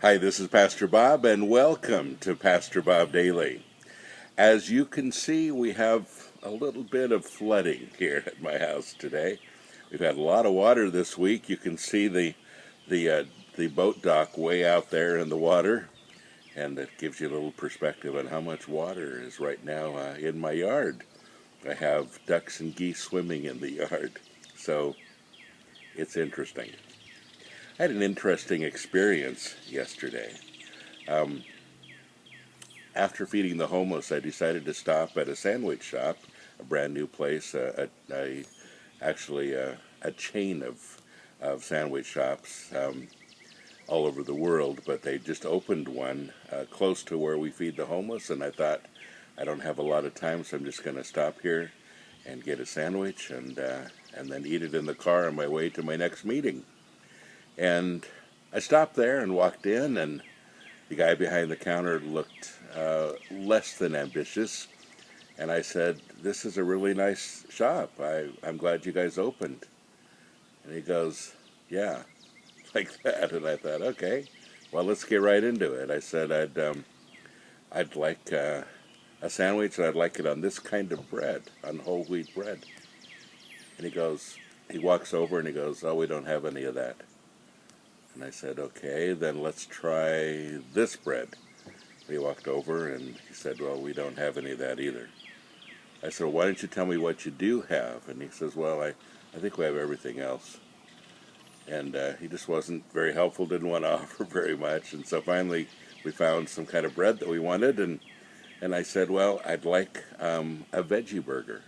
Hi, this is Pastor Bob, and welcome to Pastor Bob Daily. As you can see, we have a little bit of flooding here at my house today. We've had a lot of water this week. You can see the boat dock way out there in the water, and it gives you a little perspective on how much water is right now in my yard. I have ducks and geese swimming in the yard, so it's interesting. I had an interesting experience yesterday. Um, After feeding the homeless, I decided to stop at a sandwich shop, a brand new place, actually a chain of sandwich shops all over the world, but they just opened one close to where we feed the homeless, and I thought, I don't have a lot of time, so I'm just going to stop here and get a sandwich and then eat it in the car on my way to my next meeting. And I stopped there and walked in, and the guy behind the counter looked less than ambitious, and I said, "This is a really nice shop. I'm glad you guys opened." And he goes, "Yeah," like that. And I thought, okay, well, let's get right into it. I said, I'd like a sandwich, and I'd like it on this kind of bread, on whole wheat bread. And he walks over and he goes, "Oh, we don't have any of that." And I said, "Okay, then let's try this bread." He walked over and he said, "Well, we don't have any of that either." I said, "Well, why don't you tell me what you do have?" And he says, "Well, I think we have everything else." And he just wasn't very helpful, didn't want to offer very much. And so finally we found some kind of bread that we wanted. And I said, "Well, I'd like a veggie burger."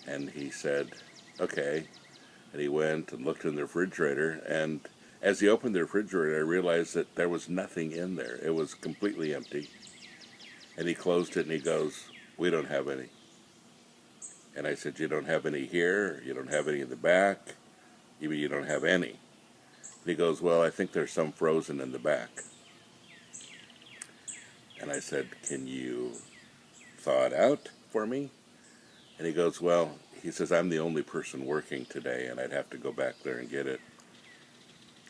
And he said, "Okay." And he went and looked in the refrigerator, and as he opened the refrigerator, I realized that there was nothing in there. It was completely empty. And he closed it and he goes, "We don't have any." And I said, "You don't have any here? You don't have any in the back? You mean you don't have any?" And he goes, "Well, I think there's some frozen in the back." And I said, "Can you thaw it out for me?" And he goes, "Well," he says, "I'm the only person working today, and I'd have to go back there and get it."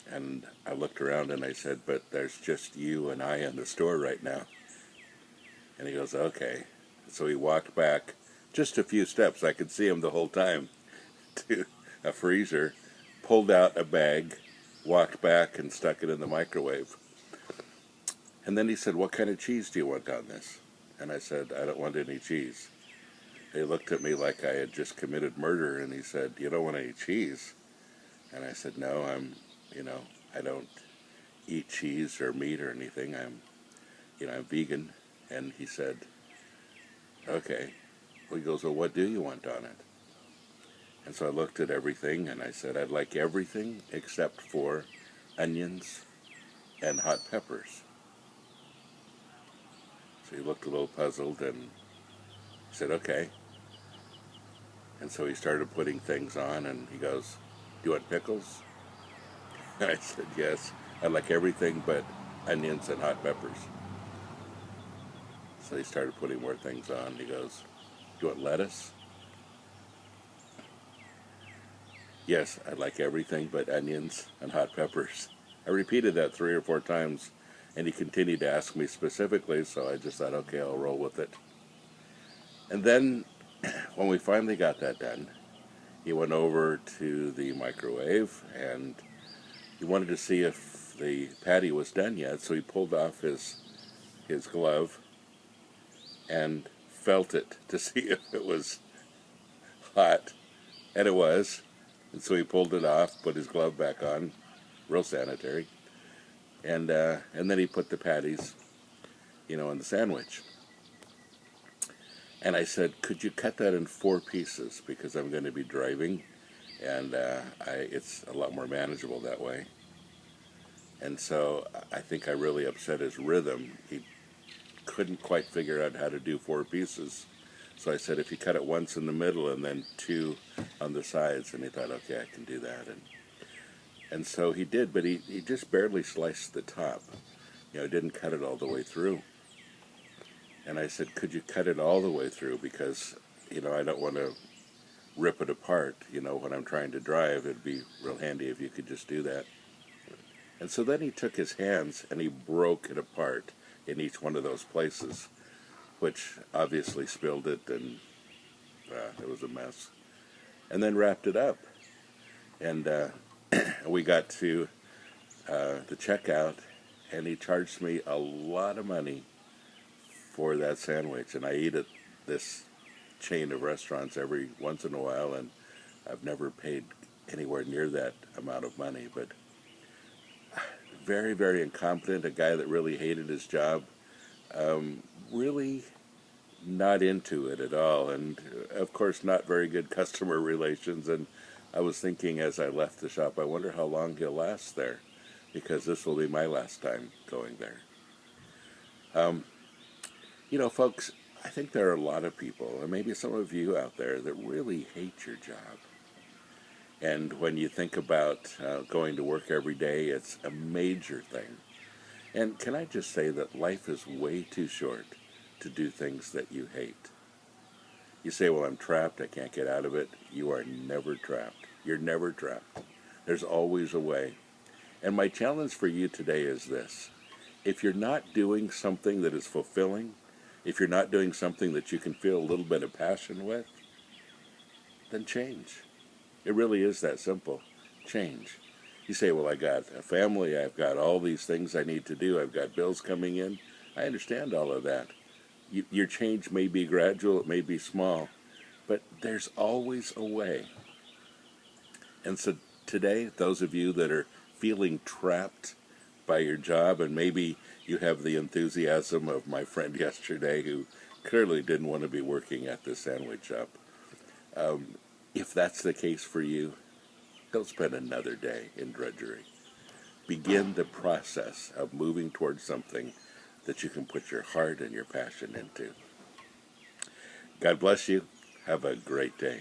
And I looked around and I said, "But there's just you and I in the store right now." And he goes, "Okay." So he walked back just a few steps. I could see him the whole time to a freezer, pulled out a bag, walked back and stuck it in the microwave. And then he said, "What kind of cheese do you want on this?" And I said, "I don't want any cheese." He looked at me like I had just committed murder, and he said, "You don't want any cheese?" And I said, "No, I don't eat cheese or meat or anything. I'm vegan." And he said, "Okay." Well, he goes, "Well, what do you want on it?" And so I looked at everything and I said, "I'd like everything except for onions and hot peppers." So he looked a little puzzled and said, "Okay." And so he started putting things on, and he goes, "Do you want pickles?" And I said, "Yes, I'd like everything but onions and hot peppers." So he started putting more things on. He goes, "Do you want lettuce?" "Yes, I'd like everything but onions and hot peppers." I repeated that 3 or 4 times, and he continued to ask me specifically, so I just thought, okay, I'll roll with it. And then, when we finally got that done, he went over to the microwave, and he wanted to see if the patty was done yet, so he pulled off his glove and felt it to see if it was hot, and it was. And so he pulled it off, put his glove back on, real sanitary, and then he put the patties, in the sandwich. And I said, "Could you cut that in 4 pieces, because I'm going to be driving, and it's a lot more manageable that way." And so I think I really upset his rhythm. He couldn't quite figure out how to do 4 pieces. So I said, "If you cut it once in the middle and then 2 on the sides," and he thought, "Okay, I can do that." And so he did, but he just barely sliced the top. Didn't cut it all the way through. And I said, "Could you cut it all the way through? Because, I don't want to rip it apart. When I'm trying to drive, it'd be real handy if you could just do that." And so then he took his hands and he broke it apart in each one of those places, which obviously spilled it, and it was a mess. And then wrapped it up. And we got to the checkout, and he charged me a lot of money for that sandwich. And I eat at this chain of restaurants every once in a while, and I've never paid anywhere near that amount of money. But very, very incompetent, a guy that really hated his job, really not into it at all, and of course not very good customer relations. And I was thinking as I left the shop, I wonder how long he'll last there, because this will be my last time going there. You know, folks, I think there are a lot of people, and maybe some of you out there, that really hate your job. And when you think about going to work every day, it's a major thing. And can I just say that life is way too short to do things that you hate? You say, well, I'm trapped, I can't get out of it. You are never trapped. You're never trapped. There's always a way. And my challenge for you today is this. If you're not doing something that is fulfilling, if you're not doing something that you can feel a little bit of passion with, then change. It really is that simple. Change. You say, well, I got a family, I've got all these things I need to do, I've got bills coming in. I understand all of that. Your change may be gradual, it may be small, but there's always a way. And so today, those of you that are feeling trapped by your job, and maybe you have the enthusiasm of my friend yesterday who clearly didn't want to be working at this sandwich shop, if that's the case for you, don't spend another day in drudgery. Begin the process of moving towards something that you can put your heart and your passion into. God bless you. Have a great day.